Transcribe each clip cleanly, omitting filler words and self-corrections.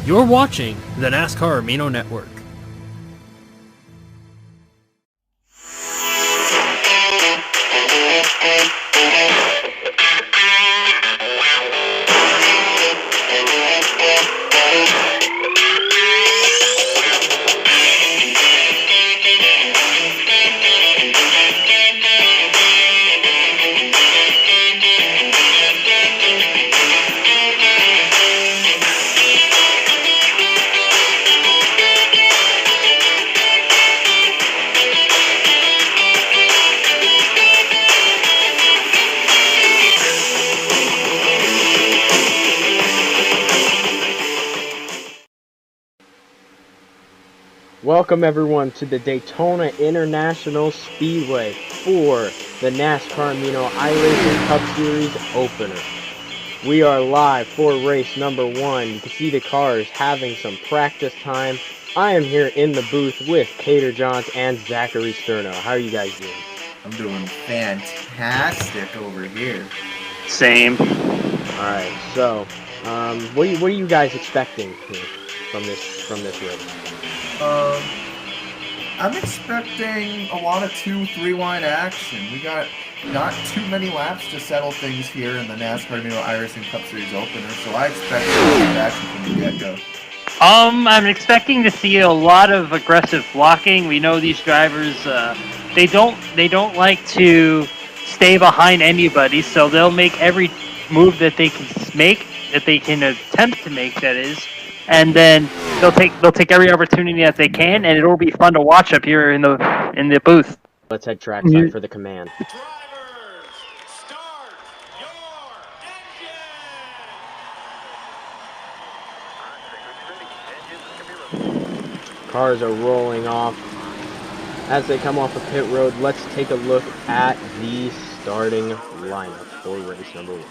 You're watching the NASCAR Amino Network. Welcome everyone to the Daytona International Speedway for the NASCAR Amino iRacing Cup Series opener. We are live for race number 1. You can see the cars having some practice time. I am here in the booth with Kylee Johns and Zachary Sterno. How are you guys doing? I'm doing fantastic over here. Same. Alright, so what are you guys expecting here from this race? I'm expecting a lot of 2-3 wide action. We got not too many laps to settle things here in the NASCAR Amino iRacing Cup Series opener, so I expect a lot of action from the get-go. I'm expecting to see a lot of aggressive blocking. We know these drivers, they don't like to stay behind anybody, so they'll make every move that they can attempt to make, that is. And then they'll take every opportunity that they can, and it'll be fun to watch up here in the booth. Let's head trackside for the command. Drivers, start your engine! Cars are rolling off. As they come off a pit road, let's take a look at the starting lineup for race number 1.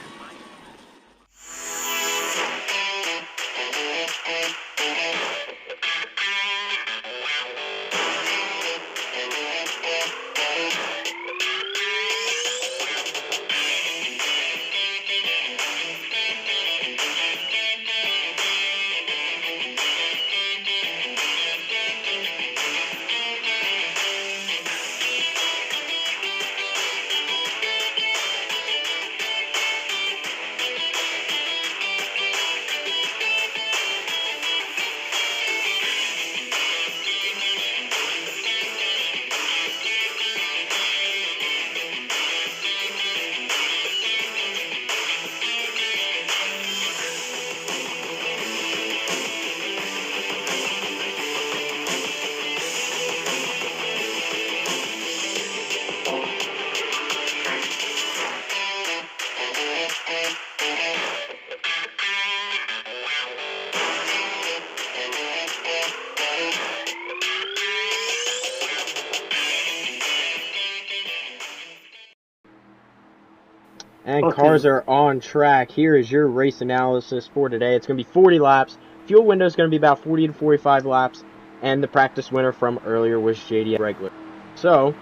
And cars are on track. Here is your race analysis for today. It's going to be 40 laps. Fuel window is going to be about 40 to 45 laps. And the practice winner from earlier was JD regular. So,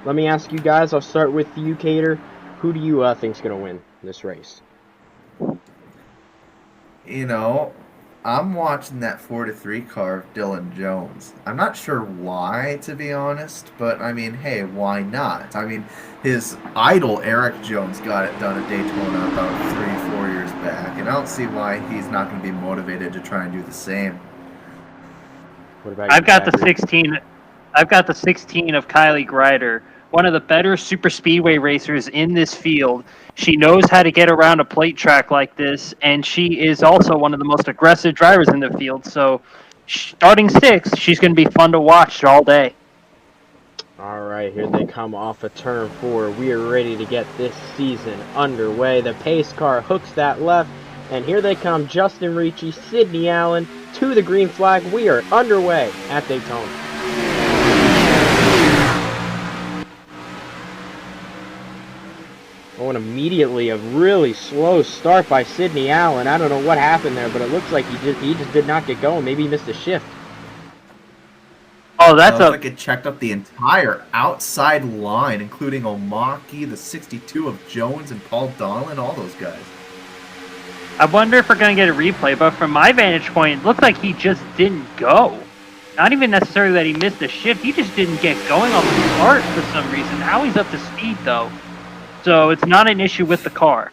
let me ask you guys. I'll start with you, Kylee. Who do you think is going to win this race? You know, I'm watching that 4-3 car of Dylan Jones. I'm not sure why, to be honest, but I mean, hey, why not? I mean, his idol Eric Jones got it done at Daytona about 3-4 years back, and I don't see why he's not going to be motivated to try and do the same. What about I've you, got the Zachary? 16. I've got the 16 of Kylee Greider, one of the better super speedway racers in this field. She knows how to get around a plate track like this, and she is also one of the most aggressive drivers in the field. So, starting 6, she's going to be fun to watch all day. All right, here they come off of turn 4. We are ready to get this season underway. The pace car hooks that left, and here they come, Justin Ricci, Sidney Allen, to the green flag. We are underway at Daytona. Oh, and immediately a really slow start by Sidney Allen. I don't know what happened there, but it looks like he just did not get going. Maybe he missed a shift. Oh, that's like it checked up the entire outside line, including Omaki, the 62 of Jones, and Paul Donlin, all those guys. I wonder if we're going to get a replay, but from my vantage point, it looked like he just didn't go. Not even necessarily that he missed a shift, he just didn't get going on the start for some reason. Now he's up to speed, though, so it's not an issue with the car.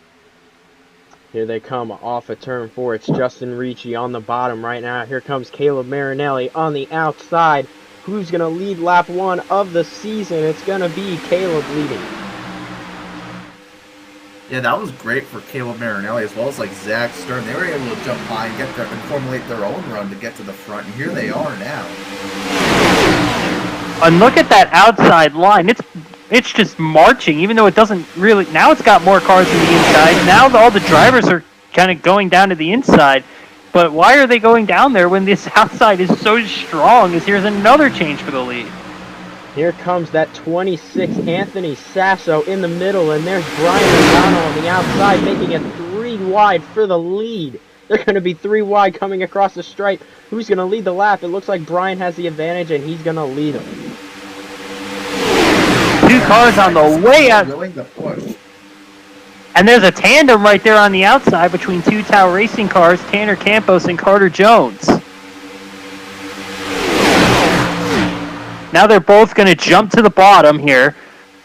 Here they come off of turn 4. It's Justin Ricci on the bottom right now. Here comes Caleb Marinelli on the outside. Who's going to lead lap 1 of the season? It's going to be Caleb leading. Yeah, that was great for Caleb Marinelli as well as like Zack Stern. They were able to jump high and get there and formulate their own run to get to the front. And here they are now. And look at that outside line. It's just marching, even though it doesn't really... Now it's got more cars on the inside. Now all the drivers are kind of going down to the inside. But why are they going down there when this outside is so strong? As here's another change for the lead. Here comes that 26 Anthony Sasso in the middle, and there's Brian O'Donnell on the outside, making it 3 wide for the lead. They're going to be 3 wide coming across the stripe. Who's going to lead the lap? It looks like Brian has the advantage, and he's going to lead them. 2 cars on the way out. Willing to push. And there's a tandem right there on the outside between 2 Tau Racing cars, Tanner Campos and Carter Jones. Now they're both going to jump to the bottom here.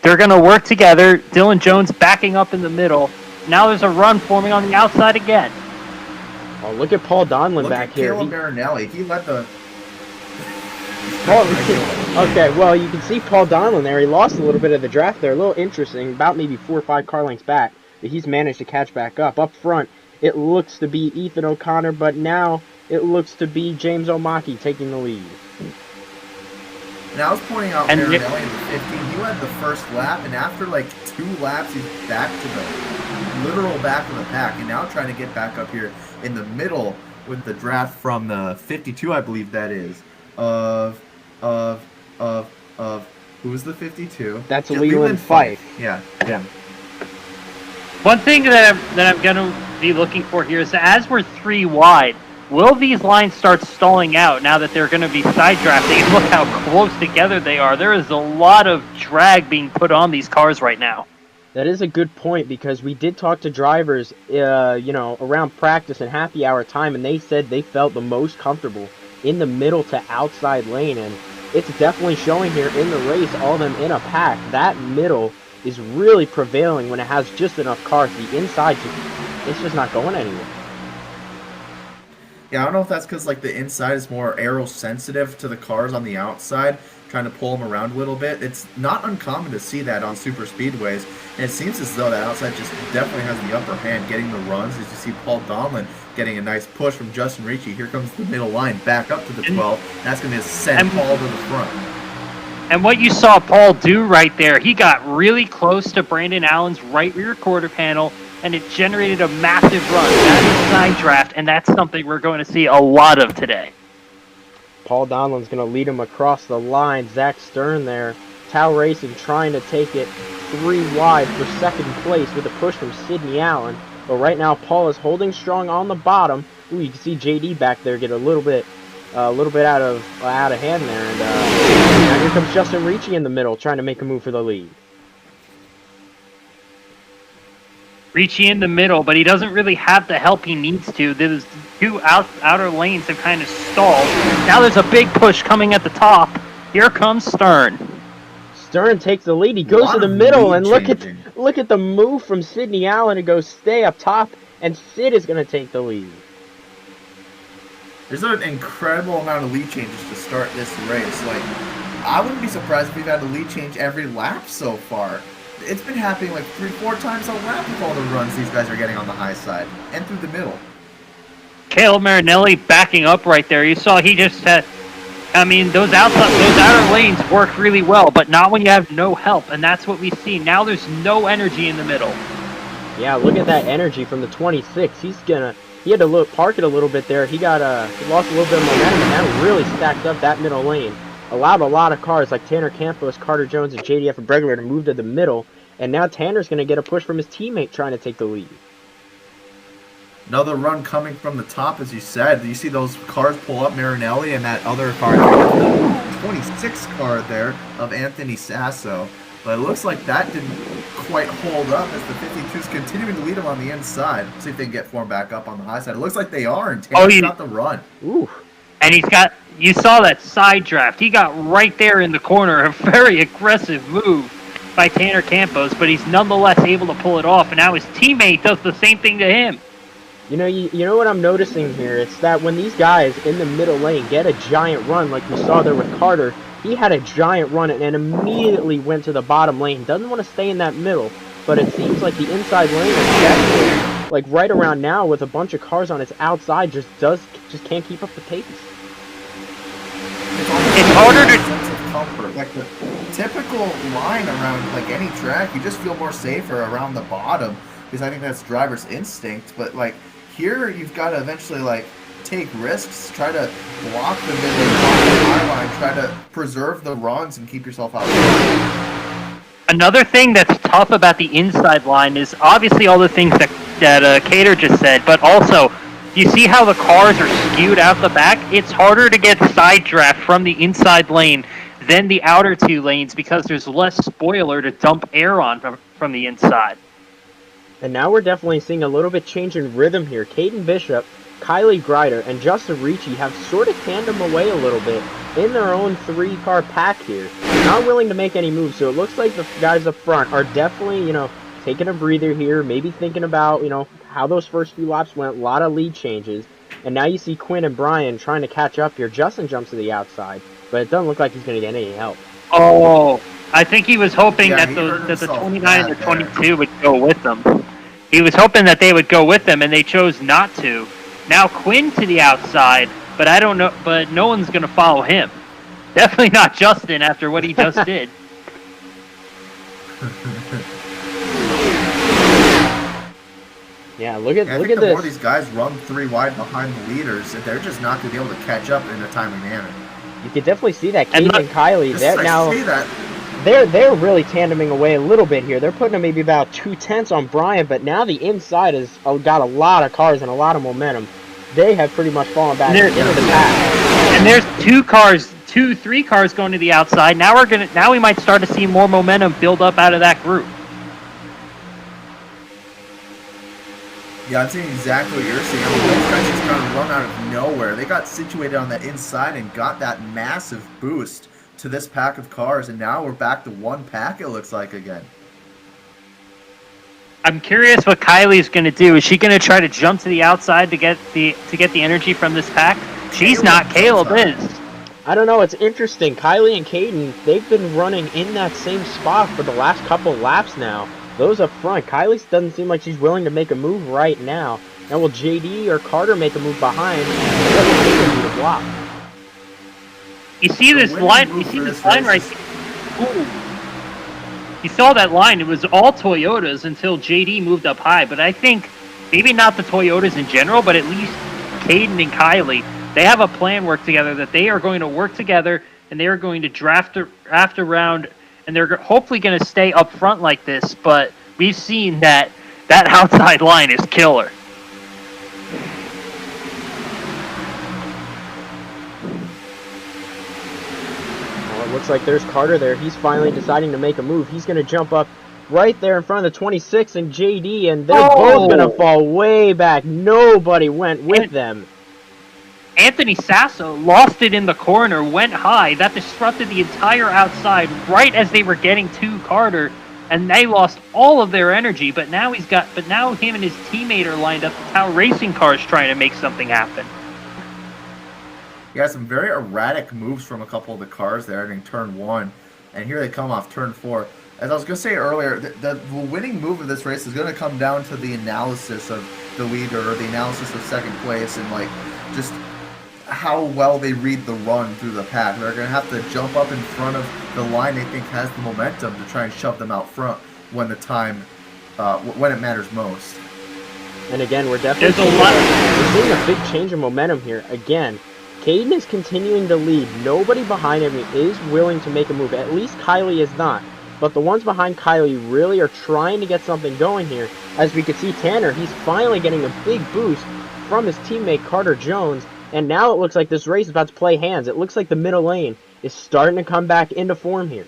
They're going to work together. Dylan Jones backing up in the middle. Now there's a run forming on the outside again. Oh, look at Paul Donlin Look back at here. Caleb Marinelli. He let the... Okay, well, you can see Paul Donlin there. He lost a little bit of the draft there. A little interesting. About maybe 4 or 5 car lengths back. But he's managed to catch back up. Up front, it looks to be Ethan O'Connor, but now it looks to be James Omaki taking the lead. And I was pointing out And Marinelli in the 15. He led the first lap, and after like 2 laps, he's back to the literal back of the pack. And now trying to get back up here in the middle with the draft from the 52, I believe that is, of who was the 52? That's Leland Fife. Yeah. One thing that I'm going to be looking for here is that as we're 3 wide, will these lines start stalling out now that they're going to be side drafting? And look how close together they are. There is a lot of drag being put on these cars right now. That is a good point, because we did talk to drivers, around practice and happy hour time, and they said they felt the most comfortable in the middle to outside lane, and it's definitely showing here in the race, all of them in a pack. That middle is really prevailing when it has just enough cars. The inside, it's just not going anywhere. Yeah, I don't know if that's because like the inside is more aero sensitive to the cars on the outside, trying to pull them around a little bit. It's not uncommon to see that on super speedways, and it seems as though that outside just definitely has the upper hand, getting the runs. As you see Paul Donlin getting a nice push from Justin Ricci. Here comes the middle line back up to the 12. That's going to send Paul to the front. And what you saw Paul do right there, he got really close to Brandon Allen's right rear quarter panel, and it generated a massive run. That is side draft, and that's something we're going to see a lot of today. Paul Donlin's going to lead him across the line. Zack Stern there. Tau Racing trying to take it 3 wide for second place with a push from Sidney Allen. But right now, Paul is holding strong on the bottom. Ooh, you can see JD back there get a little bit out of hand there. And now here comes Justin Ricci in the middle, trying to make a move for the lead. Ricci in the middle, but he doesn't really have the help he needs to. There's 2 outer lanes have kind of stalled. Now there's a big push coming at the top. Here comes Stern. Stern takes the lead. He goes to the middle, and look at the move from Sidney Allen to go stay up top, and Sid is going to take the lead. There's an incredible amount of lead changes to start this race. Like, I wouldn't be surprised if we've had a lead change every lap so far. It's been happening like 3-4 times a lap with all the runs these guys are getting on the high side and through the middle. Caleb Marinelli backing up right there. You saw he just had, those outer lanes work really well, but not when you have no help, and that's what we see. Now there's no energy in the middle. Yeah, look at that energy from the 26. He had to park it a little bit there. He lost a little bit of momentum, and that really stacked up that middle lane. Allowed a lot of cars like Tanner Campos, Carter Jones, and JDF Bregler to move to the middle, and now Tanner's going to get a push from his teammate trying to take the lead. Another run coming from the top, as you said. You see those cars pull up, Marinelli and that other car, the 26 car there of Anthony Sasso. But it looks like that didn't quite hold up as the 52's continuing to lead him on the inside. See if they can get form back up on the high side. It looks like they are, and Tanner's got the run. Ooh. And you saw that side draft. He got right there in the corner. A very aggressive move by Tanner Campos, but he's nonetheless able to pull it off. And now his teammate does the same thing to him. You know what I'm noticing here? It's that when these guys in the middle lane get a giant run, like we saw there with Carter, he had a giant run and immediately went to the bottom lane. Doesn't want to stay in that middle, but it seems like the inside lane is definitely, like right around now with a bunch of cars on its outside, just can't keep up the pace. It's harder to sense of comfort. Like the typical line around like any track, you just feel more safer around the bottom because I think that's driver's instinct. But like here, you've got to eventually like take risks, try to block the mid line, try to preserve the runs and keep yourself out. Another thing that's tough about the inside line is obviously all the things that Cater just said, but also you see how the cars are skewed out the back? It's harder to get side draft from the inside lane than the outer two lanes because there's less spoiler to dump air on from the inside. And now we're definitely seeing a little bit change in rhythm here. Caden Bishop, Kylee Greider, and Justin Ricci have sort of tandem away a little bit in their own three-car pack here. Not willing to make any moves, so it looks like the guys up front are definitely, taking a breather here, maybe thinking about, how those first few laps went, a lot of lead changes. And now you see Quinn and Brian trying to catch up here. Justin jumps to the outside, but it doesn't look like he's going to get any help. Oh, I think he was hoping that the 29 and the 22 would go with them. He was hoping that they would go with them, and they chose not to. Now Quinn to the outside, but I don't know. But no one's going to follow him. Definitely not Justin after what he just did. Yeah, look at the this. more these guys run three wide behind the leaders, they're just not going to be able to catch up in a timely manner. You can definitely see that Caden and Kylee. They're They're really tandeming away a little bit here. They're putting them maybe about 2/10 on Brian, but now the inside has got a lot of cars and a lot of momentum. They have pretty much fallen back into the pack. And there's three cars going to the outside. Now we might start to see more momentum build up out of that group. Yeah, I'm seeing exactly what you're seeing. I mean, those guys just kind of run out of nowhere. They got situated on that inside and got that massive boost to this pack of cars, and now we're back to one pack, it looks like, again. I'm curious what Kylie's going to do. Is she going to try to jump to the outside to get the energy from this pack? She's not. Caleb is. I don't know. It's interesting. Kylee and Caden, they've been running in that same spot for the last couple laps now. Those up front, Kylie doesn't seem like she's willing to make a move right now. Now will JD or Carter make a move behind? What does Caden do to block? You see this line? You see this line right here? Ooh. You saw that line. It was all Toyotas until JD moved up high. But I think maybe not the Toyotas in general, but at least Caden and Kylie, they have a plan work together that they are going to work together and they are going to draft around. And they're hopefully going to stay up front like this, but we've seen that outside line is killer. Well, it looks like there's Carter there. He's finally deciding to make a move. He's going to jump up right there in front of the 26 and JD, and they're both going to fall way back. Nobody went with them. Anthony Sasso lost it in the corner, went high. That disrupted the entire outside right as they were getting to Carter, and they lost all of their energy. But now him and his teammate are lined up. That's how racing cars trying to make something happen. Yeah, some very erratic moves from a couple of the cars there entering turn 1, and here they come off turn 4. As I was going to say earlier, the winning move of this race is going to come down to the analysis of the leader or the analysis of second place and like just how well they read the run through the pack. They're going to have to jump up in front of the line they think has the momentum to try and shove them out front when when it matters most. And again, we're definitely we're seeing a big change in momentum here. Again, Caden is continuing to lead. Nobody behind him is willing to make a move. At least Kylee is not. But the ones behind Kylee really are trying to get something going here. As we can see, Tanner, he's finally getting a big boost from his teammate Carter Jones. And now it looks like this race is about to play hands. It looks like the middle lane is starting to come back into form here.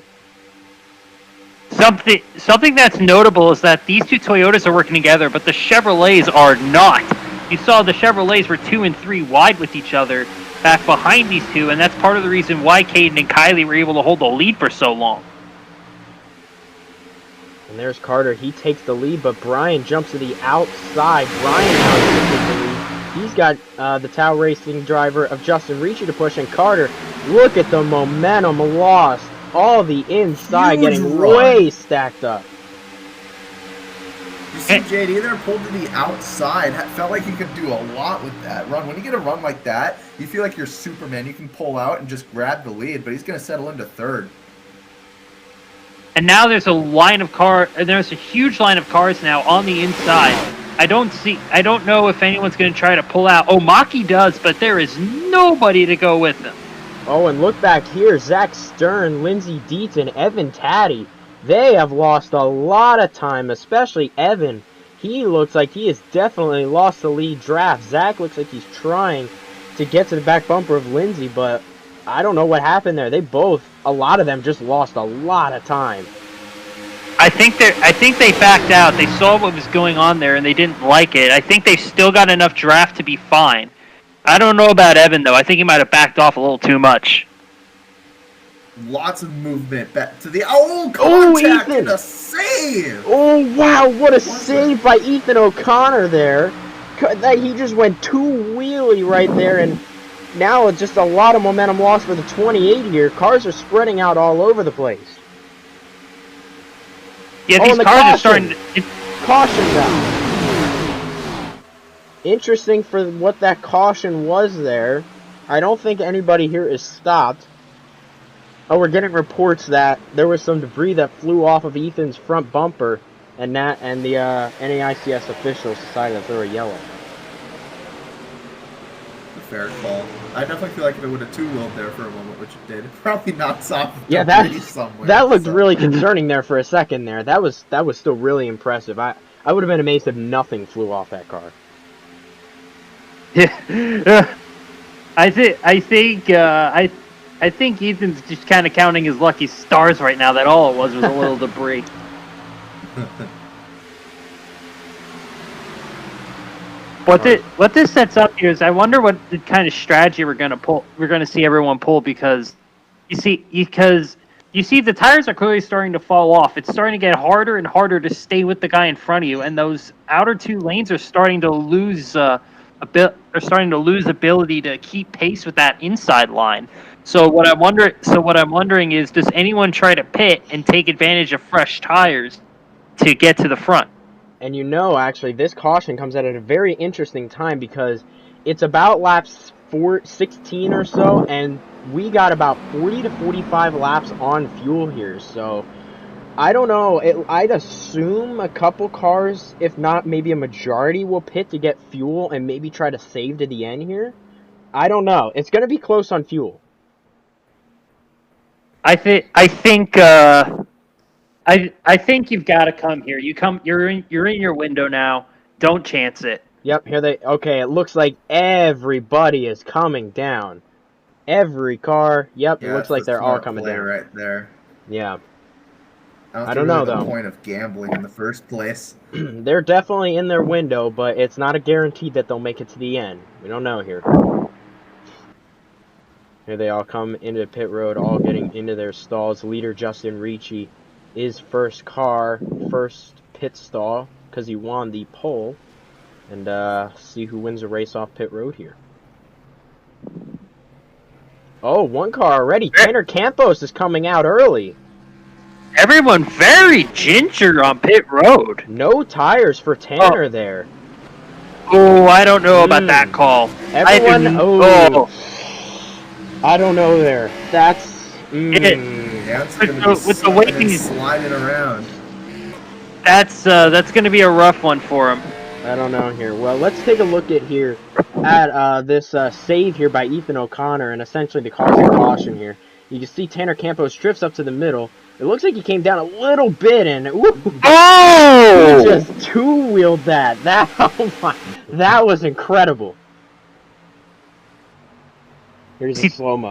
something that's notable is that these two Toyotas are working together, but the Chevrolets are not. You saw the Chevrolets were 2 and 3 wide with each other back behind these two, and that's part of the reason why Caden and Kylee were able to hold the lead for so long. And there's Carter. He takes the lead, but Brian jumps to the outside. Brian now takes the lead. He's got the Tau Racing driver of Justin Ricci to push, and Carter, look at the momentum lost. All the inside Huge getting run. way stacked up. You see JD there pulled to the outside. Felt like he could do a lot with that run. When you get a run like that, you feel like you're Superman. You can pull out and just grab the lead, but he's going to settle into third. And now there's a line of there's a huge line of cars now on the inside. I don't know if anyone's going to try to pull out. Oh, Maki does, but there is nobody to go with him. Oh, and look back here. Zack Stern, Lindsey Dietz, and Evan Taddy. They have lost a lot of time, especially Evan. He looks like he has definitely lost the lead draft. Zack looks like he's trying to get to the back bumper of Lindsey, but I don't know what happened there. A lot of them just lost a lot of time. I think they backed out. They saw what was going on there and they didn't like it. I think they've still got enough draft to be fine. I don't know about Evan though. I think he might have backed off a little too much. Lots of movement back to the contact and a save. Oh wow, what a save by Ethan O'Connor there. That he just went two-wheelie right there, and now it's just a lot of momentum lost for the 28 here. Cars are spreading out all over the place. Yeah, these cars are starting to... Caution now. Interesting for what that caution was there. I don't think anybody here is stopped. Oh, we're getting reports that there was some debris that flew off of Ethan's front bumper, and the NAICS officials decided to throw a yellow. A fair call. I definitely feel like if it would have two-wheeled there for a moment, which it did, it probably knocks off debris somewhere. That looked really concerning there for a second there. That was still really impressive. I would have been amazed if nothing flew off that car. Yeah, I think Ethan's just kind of counting his lucky stars right now. That all it was a little debris. What this sets up here is I wonder what the kind of strategy we're going to see everyone pull, because you see the tires are clearly starting to fall off. It's starting to get harder and harder to stay with the guy in front of you, and those outer two lanes are starting to lose ability to keep pace with that inside line. So what I'm wondering is, does anyone try to pit and take advantage of fresh tires to get to the front? And actually, this caution comes at a very interesting time, because it's about laps 16 or so, and we got about 40 to 45 laps on fuel here. So I don't know. I'd assume a couple cars, if not maybe a majority, will pit to get fuel and maybe try to save to the end here. I don't know. It's going to be close on fuel. I think you've got to come here. You're in your window now. Don't chance it. Yep, okay, it looks like everybody is coming down. Every car. Yep, it looks like they're all coming down. Right there. Yeah. I don't know, though. The point of gambling in the first place. They're definitely in their window, but it's not a guarantee that they'll make it to the end. We don't know here. Here they all come into pit road, all getting into their stalls. Leader Justin Ricci is first pit stall, because he won the pole. And see who wins the race off pit road here. Oh, one car already. Tanner Campos is coming out early. Everyone very ginger on pit road. No tires for Tanner there. Oh, I don't know about that call. Everyone, I don't know there. That's Yeah, it's gonna be with the way he's sliding around. That's going to be a rough one for him. I don't know here. Well, let's take a look at this save here by Ethan O'Connor, and essentially the cause of caution here. You can see Tanner Campos drifts up to the middle. It looks like he came down a little bit, and he just two-wheeled that. That was incredible. Here's the slow-mo.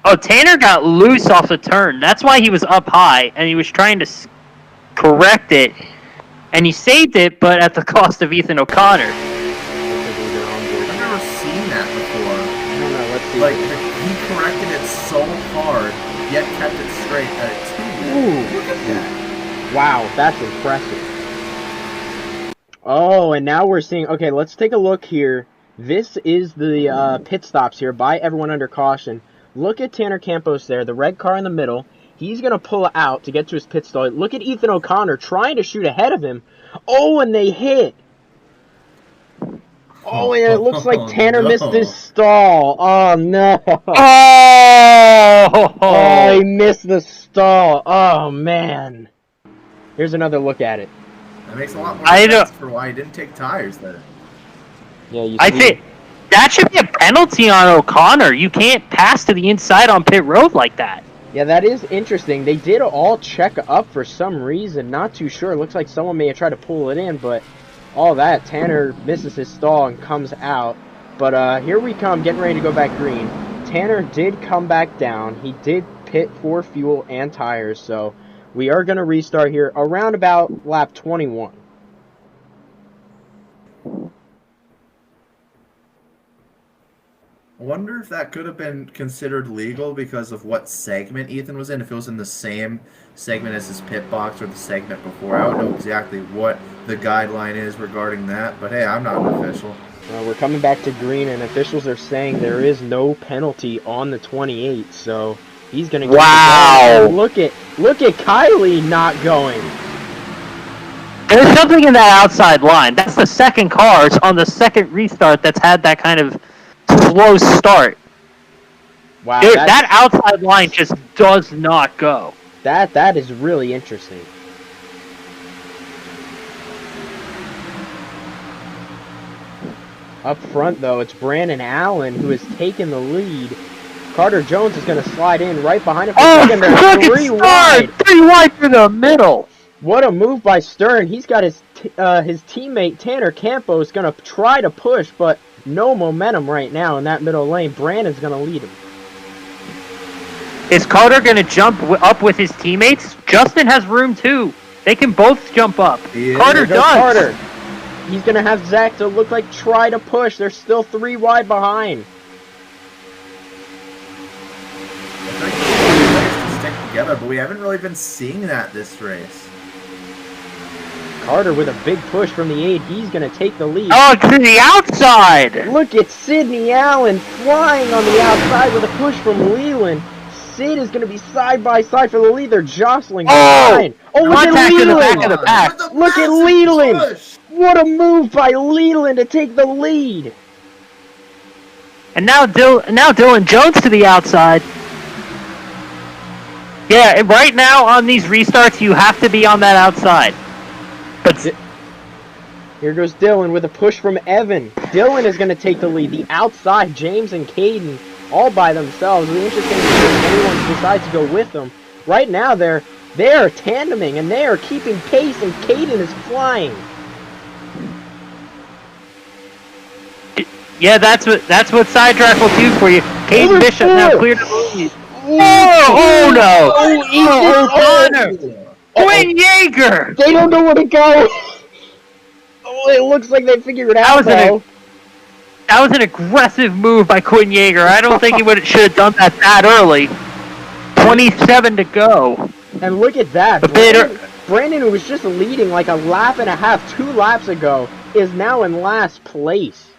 Oh, Tanner got loose off the turn. That's why he was up high, and he was trying to correct it. And he saved it, but at the cost of Ethan O'Connor. I've never seen that before. I don't know. Let's see. Like, he corrected it so hard, yet kept it straight at it too. Ooh. Look at that. Wow, that's impressive. Oh, and now we're seeing... Okay, let's take a look here. This is the pit stops here by everyone under caution. Look at Tanner Campos there, the red car in the middle. He's going to pull out to get to his pit stall. Look at Ethan O'Connor trying to shoot ahead of him. Oh, and they hit. Oh, and it looks like Tanner missed his stall. Oh, no. Oh, he missed the stall. Oh, man. Here's another look at it. That makes a lot more sense for why he didn't take tires there. Yeah, you see? I think that should be a penalty on O'Connor. You can't pass to the inside on pit road like that. Yeah, that is interesting. They did all check up for some reason. Not too sure. Looks like someone may have tried to pull it in, but all that. Tanner misses his stall and comes out. But here we come, getting ready to go back green. Tanner did come back down. He did pit for fuel and tires, so we are going to restart here around about lap 21. I wonder if that could have been considered legal because of what segment Ethan was in. If it was in the same segment as his pit box or the segment before. I don't know exactly what the guideline is regarding that, but hey, I'm not an official. We're coming back to green, and officials are saying there is no penalty on the 28, so he's going to get Wow! Look at Kylee not going. There's something in that outside line. That's the second cars on the second restart that's had that kind of slow start. Wow, that outside line just does not go. That is really interesting. Up front, though, it's Brandon Allen who has taken the lead. Carter Jones is going to slide in right behind him. Oh, three wide. 3 wide through the middle. What a move by Stern. He's got his teammate Tanner Campos going to try to push, but no momentum right now in that middle lane. Brandon's going to lead him. Is Carter going to jump up with his teammates? Justin has room too. They can both jump up. Yeah. Carter does. Carter. He's going to have Zack to look like try to push. They're still 3 wide behind. I think the players can stick together, but we haven't really been seeing that this race. Carter with a big push from the 8. He's going to take the lead. Oh, to the outside. Look at Sidney Allen flying on the outside with a push from Leland. Sid is going to be side by side for the lead. They're jostling. Oh, look at contact in the Leland. back of the pack. Look at Leland. What a move by Leland to take the lead. And now Dylan Jones to the outside. Yeah, right now on these restarts, you have to be on that outside. But here goes Dylan with a push from Evan. Dylan is going to take the lead. The outside, James and Caden all by themselves. It'll be interesting to see if anyone decides to go with them. Right now, they're tandeming, and they are keeping pace, and Caden is flying. yeah, that's what Sidetrack will do for you. Caden Bishop now cleared the lead. Oh no! O'Connor! Quinn Yeager! They don't know where to go. Oh, it looks like they figured it out, though. That was an aggressive move by Quinn Yeager. I don't think he should have done that early. 27 to go. And look at that. Brandon, who was just leading like a lap and a half 2 laps ago, is now in last place.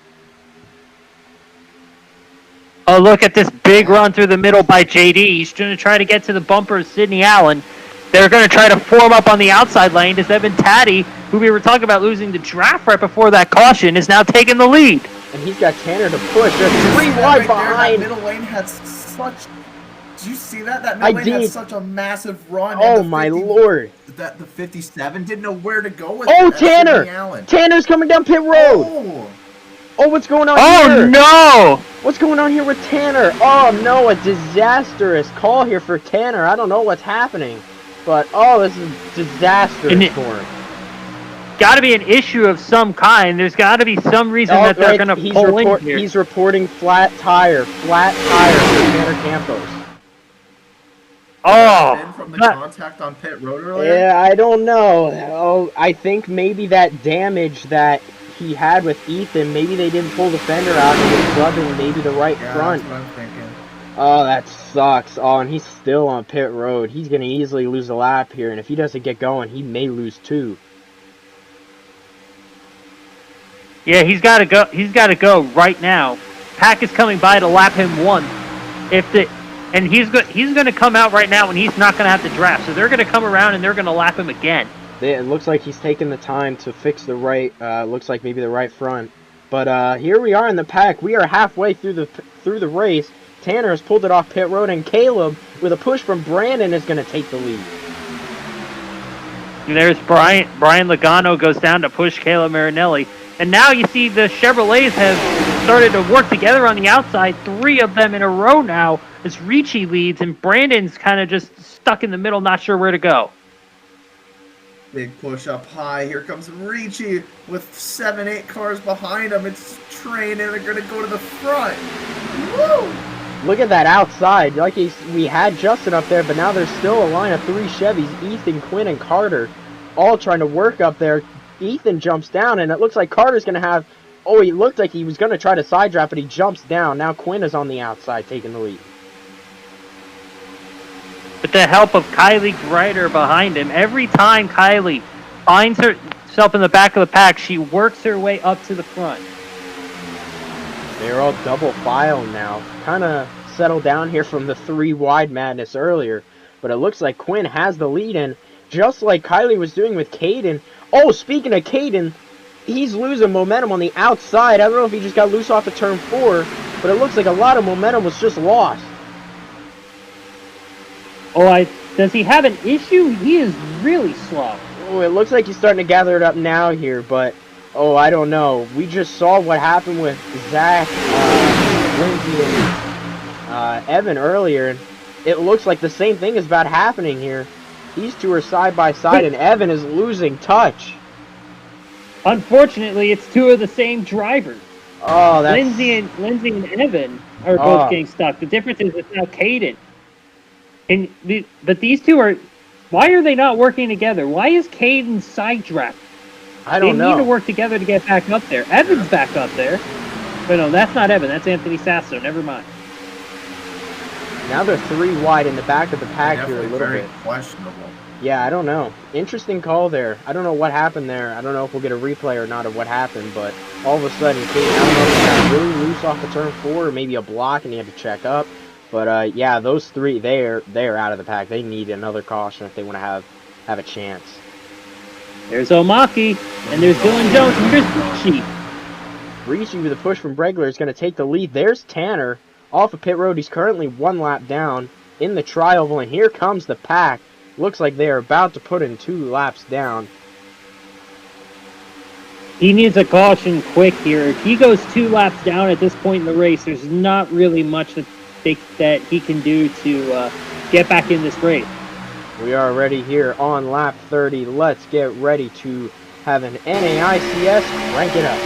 Oh, look at this big run through the middle by JD. He's going to try to get to the bumper of Sidney Allen. They're going to try to form up on the outside lane as Evan Taddy, who we were talking about losing the draft right before that caution, is now taking the lead. And he's got Tanner to push. They're 3 wide behind. That middle lane had such... Did you see that? That middle lane had such a massive run. Oh, my lord. The 57 didn't know where to go with it. Tanner! Tanner's coming down pit road. Oh, what's going on here? Oh, no! What's going on here with Tanner? Oh, no, a disastrous call here for Tanner. I don't know what's happening. But, oh, this is disastrous for him. Got to be an issue of some kind. There's got to be some reason that they're going to pull in here. He's reporting flat tire for Tanner Campos. Oh, Been from the that- contact on pit road earlier? Yeah, I don't know. Oh, I think maybe that damage that he had with Ethan, maybe they didn't pull the fender out and it was rubbing maybe the right Yeah, front. that's what I'm thinking. Oh, that sucks. Oh, and he's still on pit road. He's going to easily lose a lap here, and if he doesn't get going, he may lose 2. yeah, he's got to go. He's got to go right now. Pack is coming by to lap him 1. And he's going to come out right now, and he's not going to have to draft. So they're going to come around and they're going to lap him again. It looks like he's taking the time to fix the right, looks like maybe the right front. But here we are in the pack. We are halfway through the race. Tanner has pulled it off pit road, and Caleb, with a push from Brandon, is going to take the lead. And there's Brian Logano goes down to push Caleb Marinelli. And now you see the Chevrolets have started to work together on the outside. 3 of them in a row now as Ricci leads, and Brandon's kind of just stuck in the middle, not sure where to go. Big push up high. Here comes Ricci with 7-8 cars behind him. It's train, and they're going to go to the front. Woo! Look at that outside. Like we had Justin up there, but now there's still a line of 3 Chevys, Ethan, Quinn, and Carter, all trying to work up there. Ethan jumps down, and it looks like Carter's going to have... Oh, he looked like he was going to try to side draft, but he jumps down. Now Quinn is on the outside taking the lead. With the help of Kylee Greider behind him, every time Kylee finds herself in the back of the pack, she works her way up to the front. They're all double file now. Kind of settled down here from the 3 wide madness earlier. But it looks like Quinn has the lead in, just like Kylee was doing with Caden. Oh, speaking of Caden, he's losing momentum on the outside. I don't know if he just got loose off of turn 4, but it looks like a lot of momentum was just lost. Oh, does he have an issue? He is really slow. Oh, it looks like he's starting to gather it up now here, but... Oh, I don't know. We just saw what happened with Zack, Lindsey, and Evan earlier, and it looks like the same thing is about happening here. These 2 are side by side, and Evan is losing touch. Unfortunately, it's 2 of the same drivers. Oh, that's... Lindsey and Evan are both getting stuck. The difference is it's now Caden. But these 2 are... Why are they not working together? Why is Caden side draft? I don't know. They need to work together to get back up there. Evan's back up there. But no, that's not Evan. That's Anthony Sasso. Never mind. Now they're 3 wide in the back of the pack here a little very bit. questionable. Yeah, I don't know. Interesting call there. I don't know what happened there. I don't know if we'll get a replay or not of what happened, but all of a sudden, I don't know if he got really loose off of turn 4 or maybe a block and he had to check up. But yeah, those 3, they're out of the pack. They need another caution if they want to have a chance. There's Omaki, and there's Dylan Jones, and here's Ricci. Ricci with a push from Bregler is going to take the lead. There's Tanner off of pit road. He's currently 1 lap down in the tri-oval, and here comes the pack. Looks like they are about to put in 2 laps down. He needs a caution quick here. If he goes 2 laps down at this point in the race, there's not really much that he can do to get back in this race. We are ready here on lap 30. Let's get ready to have an NAICS crank it up.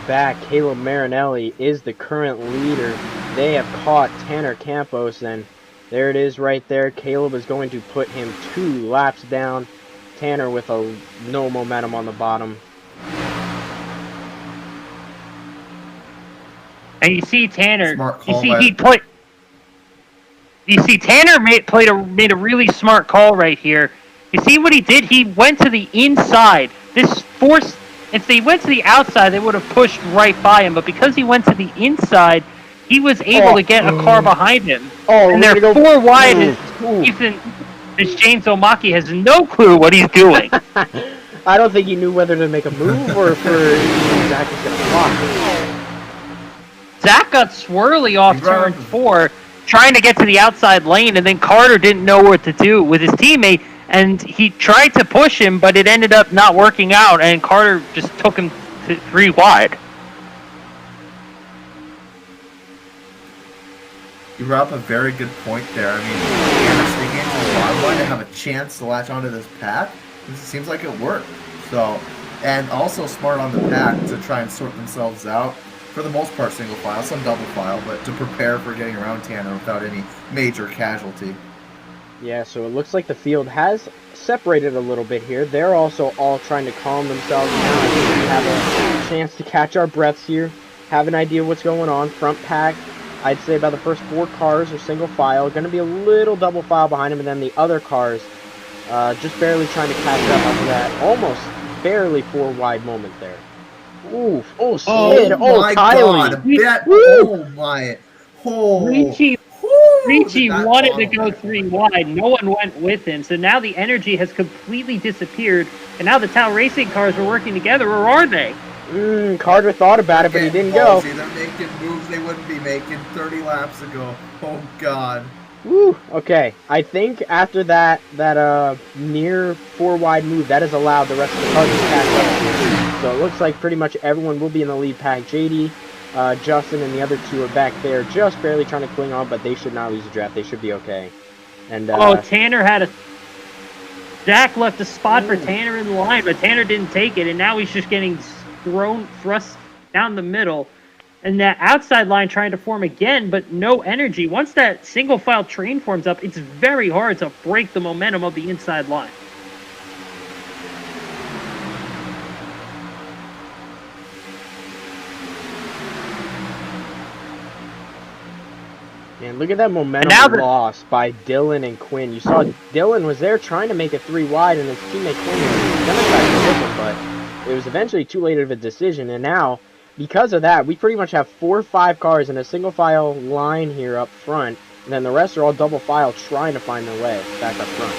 back. Caleb Marinelli is the current leader. They have caught Tanner Campos, and there it is right there. Caleb is going to put him 2 laps down. Tanner with no momentum on the bottom. And you see Tanner. Smart You call see by- Tanner made a really smart call right here. You see what he did? He went to the inside. If they went to the outside, they would have pushed right by him. But because he went to the inside, he was able to get a car behind him. And they're 4 wide. This James Omaki has no clue what he's doing. I don't think he knew whether to make a move or if Zack was going to block. Zack got swirly off turn 4, trying to get to the outside lane, and then Carter didn't know what to do with his teammate, and he tried to push him, but it ended up not working out, and Carter just took him to 3 wide. You brought up a very good point there. I mean, Tanner sneaking into the bottom line to have a chance to latch onto this pack. It seems like it worked. So, and also smart on the pack to try and sort themselves out. For the most part, single file, some double file, but to prepare for getting around Tanner without any major casualty. Yeah, so it looks like the field has separated a little bit here. They're also all trying to calm themselves down. I think we have a chance to catch our breaths here, have an idea of what's going on. Front pack, I'd say about the first 4 cars are single file. Going to be a little double file behind them, and then the other cars just barely trying to catch up after that almost barely 4 wide moment there. Oof. Oh, Sid. Oh, my Kylee. God. Oh, my. Oh. Ricci wanted to go 3 wide. No one went with him. So now the energy has completely disappeared. And now the Tau Racing cars are working together, or are they? Carter thought about it, but he didn't go. They're making moves they wouldn't be making 30 laps ago. Oh, God. Woo. Okay. I think after that near 4 wide move, that has allowed the rest of the cars to catch up. So it looks like pretty much everyone will be in the lead pack. JD, Justin, and the other 2 are back there, just barely trying to cling on, but they should not lose the draft. They should be okay. And Tanner had Zack left a spot for Tanner in the line, but Tanner didn't take it, and now he's just getting thrust down the middle. And that outside line trying to form again, but no energy. Once that single file train forms up, it's very hard to break the momentum of the inside line. Man, look at that momentum loss by Dylan and Quinn. You saw Dylan was there trying to make it 3 wide, and his teammate Quinn was going to try to flip him, but it was eventually too late of a decision. And now, because of that, we pretty much have 4 or 5 cars in a single file line here up front, and then the rest are all double file trying to find their way back up front.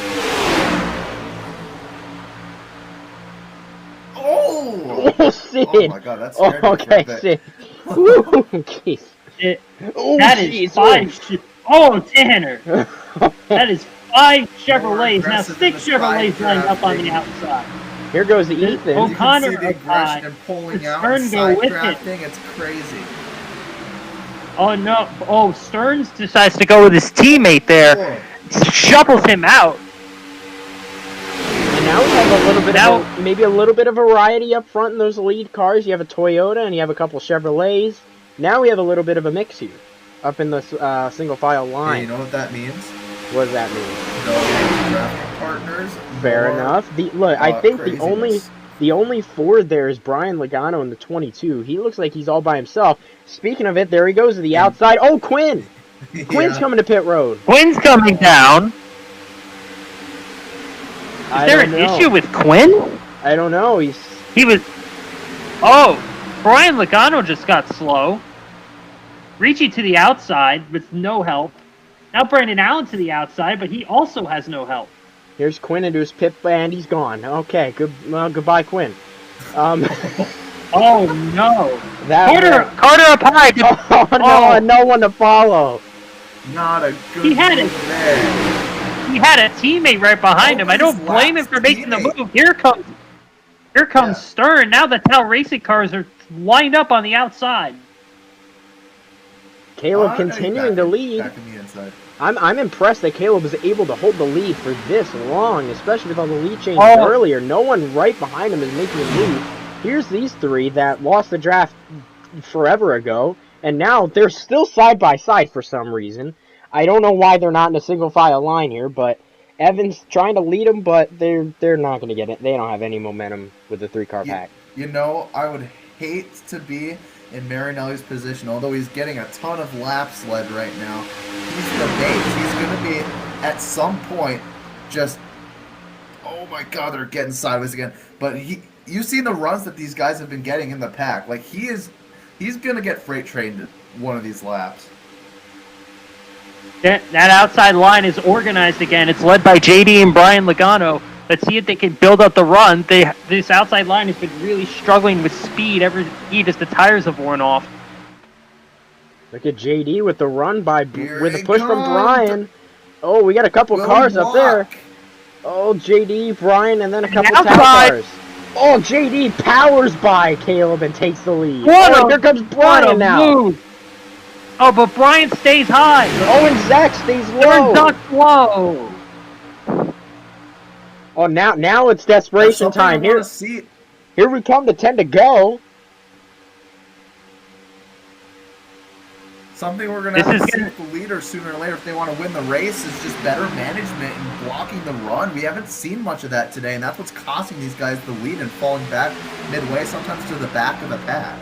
Oh, Sid! Oh my God, that's scary. Okay, Sid. Woo, jeez. That is 5. Oh, Tanner! That is 5 Chevrolets. Now 6 Chevrolets lined up on the outside. Here goes Ethan. O'Connor you can see the aggression and pulling out Stern and go side with drafting. It's crazy. Oh no! Oh, Stearns decides to go with his teammate there, shuffles him out. And now we have a little bit maybe a little bit of variety up front in those lead cars. You have a Toyota and you have a couple Chevrolets. Now we have a little bit of a mix here, up in the single file line. Hey, you know what that means? What does that mean? No drafting partners. Fair enough. I think the only Ford there is Brian Logano in the 22. He looks like he's all by himself. Speaking of it, there he goes to the outside. Oh, Quinn! Quinn's coming to pit road. Quinn's coming down. Is there an issue with Quinn? I don't know. Brian Logano just got slow. Ricci to the outside with no help. Now Brandon Allen to the outside, but he also has no help. Here's Quinn into his pit, and he's gone. Okay, goodbye, Quinn. Oh no! Carter up high. No, no one to follow. Not a good He had move there. He had a teammate right behind him. I don't blame him for making the move. Here comes Stern. Now the Tau Racing cars are lined up on the outside. Caleb continuing to lead. Back in the inside. I'm impressed that Caleb was able to hold the lead for this long, especially with all the lead changes earlier. No one right behind him is making a move. here's these three that lost the draft forever ago, and now they're still side by side for some reason. I don't know why they're not in a single file line here, but Evans trying to lead them, but they're not going to get it. They don't have any momentum with the 3-car pack. You know, I would hate to be in Marinelli's position, although he's getting a ton of laps led right now. He's the bait. He's going to be, at some point, just, oh my God, they're getting sideways again. But you see the runs that these guys have been getting in the pack. Like, he's going to get freight trained one of these laps. That outside line is organized again. It's led by JD and Brian Logano. Let's see if they can build up the run. This outside line has been really struggling with speed as the tires have worn off. Look at JD with the run with a push from Brian. Oh, we got a couple cars up there. Oh, JD, Brian, and then a couple tap cars. Oh, JD powers by Caleb and takes the lead. Here comes Brian now. Move. Oh, but Brian stays high. Oh, and Zack stays low. Low. Oh, now it's desperation time. Here we come to 10 to go. Something we're going to have to see with the leader sooner or later if they want to win the race is just better management and blocking the run. We haven't seen much of that today, and that's what's costing these guys the lead and falling back midway, sometimes to the back of the pack.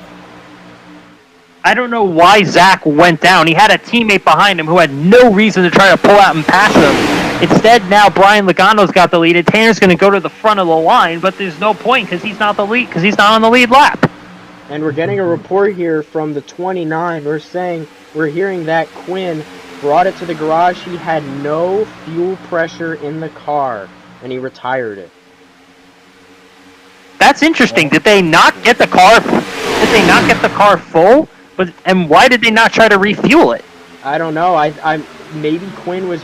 I don't know why Zack went down. He had a teammate behind him who had no reason to try to pull out and pass him. Instead, now Brian Logano's got the lead, and Tanner's going to go to the front of the line, but there's no point because he's not on the lead lap. And we're getting a report here from the 29. We're hearing that Quinn brought it to the garage. He had no fuel pressure in the car, and he retired it. That's interesting. Did they not get the car? Did they not get the car full? And why did they not try to refuel it? I don't know. Maybe Quinn was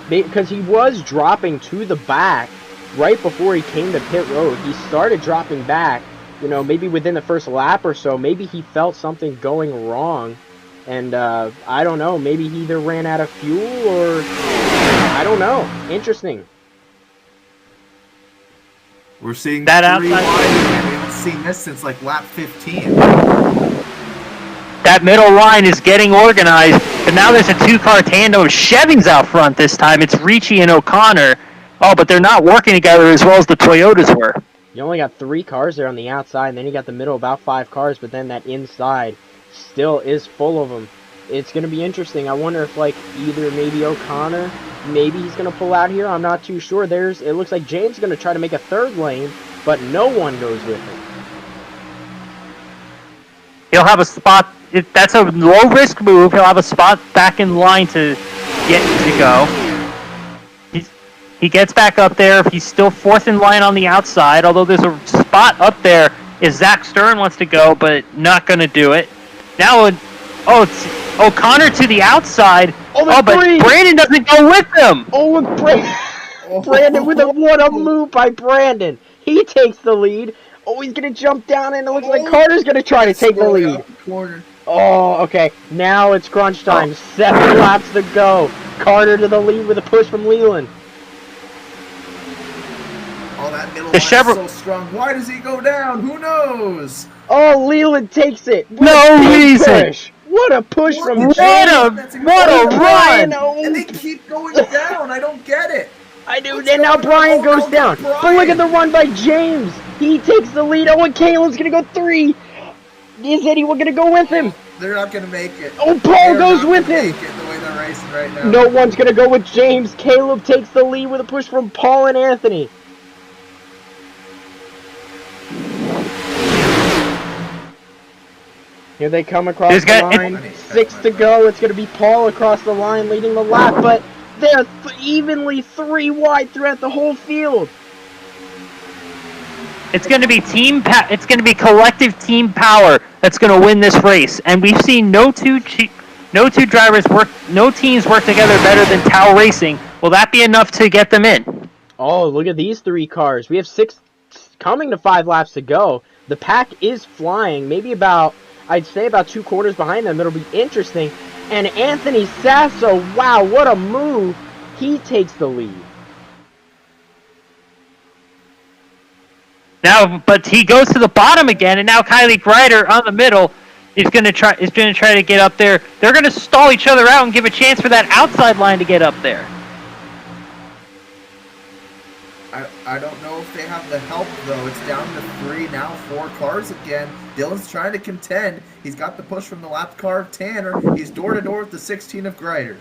because he was dropping to the back right before he came to pit road. He started dropping back, maybe within the first lap or so. Maybe he felt something going wrong, and I don't know. Maybe he either ran out of fuel or I don't know. Interesting. We're seeing that outside. We haven't seen this since like lap 15. That middle line is getting organized, but now there's a 2-car tandem. Chevy's out front this time. It's Ricci and O'Connor. Oh, but they're not working together as well as the Toyotas were. You only got 3 cars there on the outside, and then you got the middle about 5 cars, but then that inside still is full of them. It's going to be interesting. I wonder if, either maybe O'Connor, maybe he's going to pull out here. I'm not too sure. It looks like James is going to try to make a 3rd lane, but no one goes with him. He'll have a spot. That's a low-risk move. He'll have a spot back in line to get to go. He gets back up there. He's still 4th in line on the outside, although there's a spot up there if Zach Stern wants to go, but not going to do it. Now, it's O'Connor to the outside. But Brandon doesn't go with him. Oh, and Brandon with what a move by Brandon. He takes the lead. Oh, he's going to jump down, and it looks like Carter's going to try to take the lead. Oh, okay. Now it's crunch time. 7 laps to go. Carter to the lead with a push from Leland. Oh, that middle line is so strong. Why does he go down? Who knows? Oh, Leland takes it. No reason. Push. What a push from James. What a run. And they keep going down. I don't get it. I do. And now Brian goes down. But look at the run by James. He takes the lead. Oh, and Caleb's going to go 3. Is anyone going to go with him? They're not going to make it. Oh, Paul goes with him. The way they're racing right now. No one's going to go with James. Caleb takes the lead with a push from Paul and Anthony. Here they come across the line. 6 to go. It's going to be Paul across the line leading the lap, but they're evenly 3 wide throughout the whole field. It's going to be it's going to be collective team power that's going to win this race, and we've seen no two teams work together better than Tao Racing. Will that be enough to get them in? Oh, look at these 3 cars. We have 6 coming to 5 laps to go. The pack is flying. Maybe I'd say about 2 quarters behind them. It'll be interesting. And Anthony Sasso, wow, what a move. He takes the lead. Now, but he goes to the bottom again, and now Kylee Greider on the middle is going to try to get up there. They're going to stall each other out and give a chance for that outside line to get up there. I don't know if they have the help, though. It's down to 3, now 4 cars again. Dylan's trying to contend. He's got the push from the lap car of Tanner. He's door-to-door with the 16 of Greider.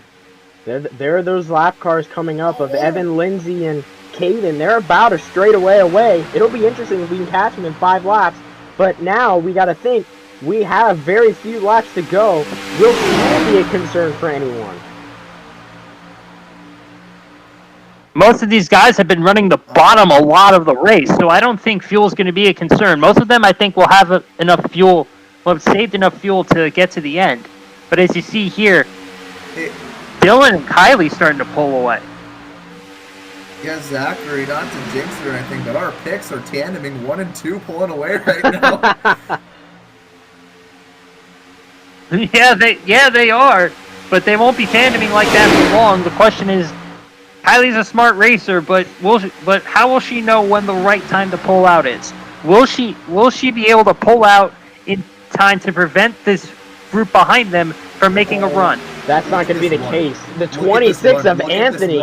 There are those lap cars coming up of Evan, Lindsey, and Caden. They're about a straightaway away. It'll be interesting if we can catch them in 5 laps. But now we got to think, we have very few laps to go. Will fuel be a concern for anyone? Most of these guys have been running the bottom a lot of the race, so I don't think fuel is going to be a concern. Most of them, I think, will have enough fuel, will have saved enough fuel to get to the end. But as you see here, Dylan and Kylee starting to pull away. Yeah, Zachary, not to jinx it or anything, but our picks are tandeming 1 and 2, pulling away right now. Yeah, they are, but they won't be tandeming like that for long. The question is, Kylie's a smart racer, but how will she know when the right time to pull out is? Will she be able to pull out in time to prevent this group behind them from making a run? That's not going to be the case. The 26 of Anthony.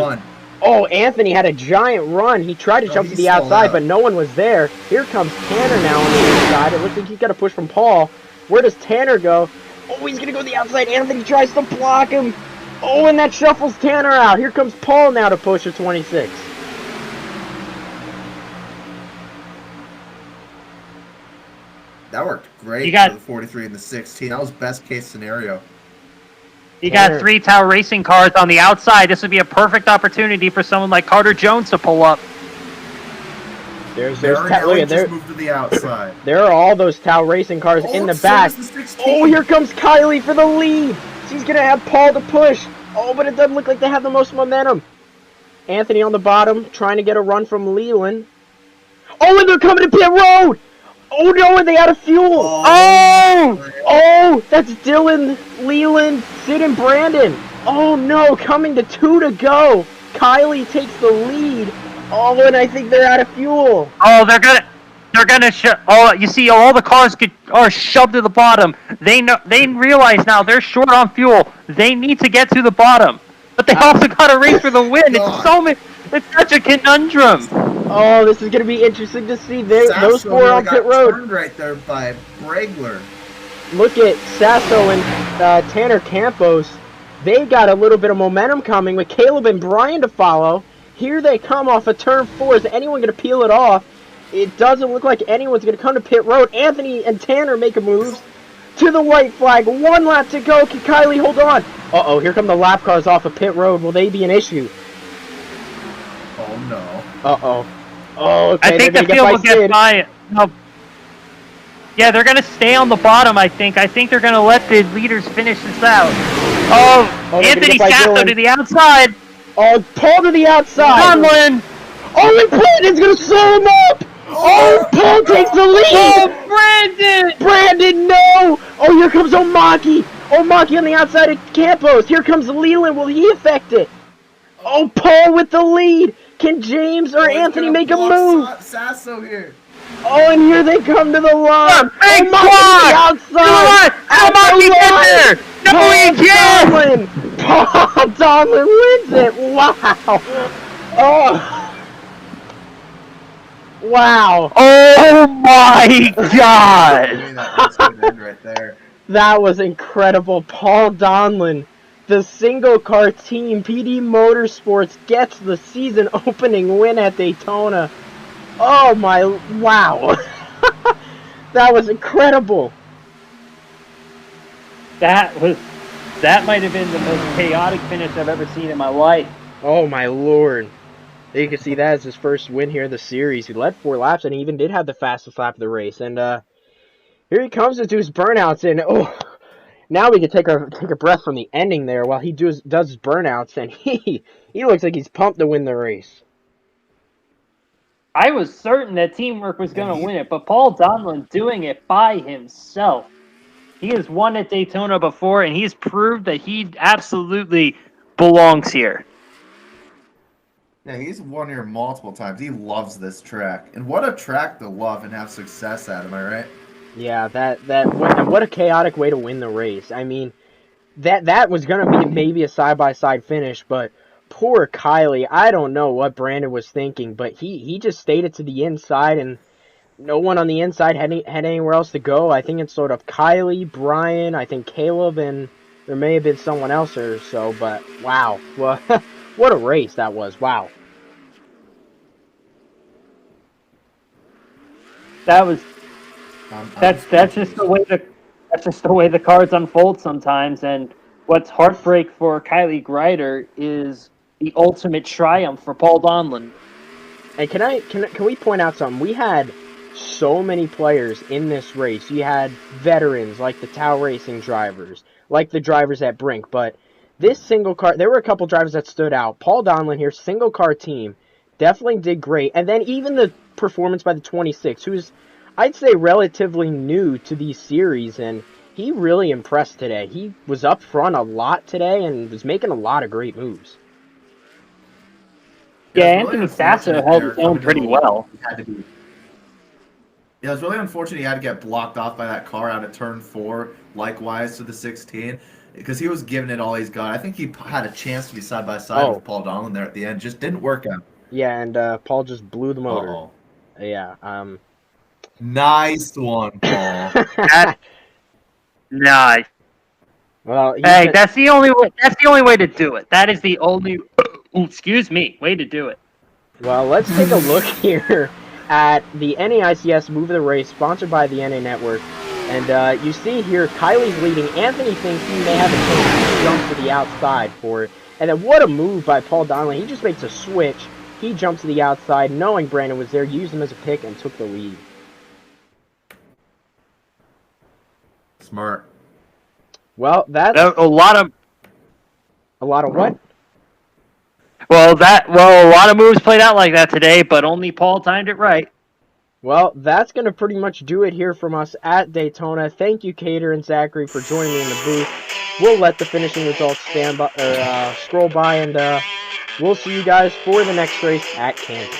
Oh, Anthony had a giant run. He tried to jump to the outside, but no one was there. Here comes Tanner now on the inside. It looks like he's got a push from Paul. Where does Tanner go? Oh, he's going to go to the outside. Anthony tries to block him. Oh, and that shuffles Tanner out. Here comes Paul now to push a 26. That worked great for the 43 and the 16. That was best case scenario. You got 3 Tau Racing cars on the outside. This would be a perfect opportunity for someone like Carter Jones to pull up. Marinelli just moved to the outside. There are all those Tau Racing cars in the back. Oh, here comes Kylee for the lead. She's going to have Paul to push. Oh, but it doesn't look like they have the most momentum. Anthony on the bottom, trying to get a run from Leland. Oh, and they're coming to pit road. Oh, no, and they out of fuel. Oh, that's Dylan, Leland, Sid, and Brandon. Oh, no, coming to 2 to go. Kylee takes the lead. Oh, and I think they're out of fuel. Oh, they're gonna you see, all the cars are shoved to the bottom. They realize now they're short on fuel. They need to get to the bottom, but they also got to race for the win. It's such a conundrum. Oh, this is gonna be interesting to see. Those 4 on pit road. Right there by Bregler. Look at Sasso and Tanner Campos. They got a little bit of momentum coming with Caleb and Brian to follow. Here they come off of turn 4. Is anyone going to peel it off? It doesn't look like anyone's going to come to pit road. Anthony and Tanner make a move to the white flag. 1 lap to go. Can Kylee hold on? Uh-oh, here come the lap cars off of pit road. Will they be an issue? Oh, no. Uh-oh. Oh, okay. I think the field will get by. No. Yeah, they're going to stay on the bottom, I think. I think they're going to let the leaders finish this out. Oh, Anthony Sasso to the outside. Oh, Paul to the outside. Conlon. Oh, and Brandon's going to slow him up. Oh, Paul takes the lead. Oh, Brandon. Brandon, no. Oh, here comes Omaki. Omaki on the outside of Campos. Here comes Leland. Will he affect it? Oh, Paul with the lead. Can James or Anthony make a move? Sasso here. Oh, and here they come to the line. Big outside. Omaki get there. No, he can't. Paul Donlin wins it. Wow. Oh. Wow. Oh my God. Right there. That was incredible. Paul Donlin, the single car team, PD Motorsports, gets the season opening win at Daytona. Oh my, wow. That was incredible. That might have been the most chaotic finish I've ever seen in my life. Oh my lord. You can see that as his first win here in the series. He led 4 laps and he even did have the fastest lap of the race. And here he comes to do his burnouts. And oh, now we can take a breath from the ending there while he does his burnouts. And he looks like he's pumped to win the race. I was certain that teamwork was going to win it, but Paul Donlin doing it by himself. He has won at Daytona before, and he's proved that he absolutely belongs here. Yeah, he's won here multiple times. He loves this track. And what a track to love and have success at, am I right? Yeah, and what a chaotic way to win the race. I mean, that was gonna be maybe a side by side finish, but poor Kylee. I don't know what Brandon was thinking, but he just stayed it to the inside, and no one on the inside had anywhere else to go. I think it's sort of Kylee, Brian, I think Caleb, and there may have been someone else or so. But wow, well, what a race that was! Wow. That was I'm that's just speechless. the way the cards unfold sometimes. And what's heartbreak for Kylee Greider is the ultimate triumph for Paul Donlin. And can we point out something? We had so many players in this race. You had veterans like the Tau Racing drivers, like the drivers at Brink, but this single car, there were a couple drivers that stood out. Paul Donlin here, single car team, definitely did great. And then even the performance by the 26, who's I'd say relatively new to these series, and he really impressed today. He was up front a lot today and was making a lot of great moves. Yeah, Yeah, it's really Anthony Sasso unfortunate held there his own coming to the pretty line. well. He had to be. Yeah, it was really unfortunate he had to get blocked off by that car out at turn 4, likewise to the 16, because he was giving it all he's got. I think he had a chance to be side by side Oh, with Paul Donlin there at the end. Just didn't work out. yeah, and Paul just blew the motor. Uh-oh. Yeah, Nice one, Paul. That's nice. well, he's Hey, been, that's the only way. That's the only way to do it. That is the only. Excuse me. Way to do it. well, let's take a look here at the NAICS Move of the Race, sponsored by the NA Network. And you see here, Kylie's leading. Anthony thinks he may have a chance to jump to the outside for it. And then what a move by Paul Donnelly. He just makes a switch. He jumps to the outside, knowing Brandon was there, used him as a pick, and took the lead. Smart. Well, that's A lot of a lot of what? a lot of moves played out like that today, but only Paul timed it right. Well, that's going to pretty much do it here from us at Daytona. Thank you, Cater and Zachary, for joining me in the booth. We'll let the finishing results stand by, scroll by, and we'll see you guys for the next race at Kansas.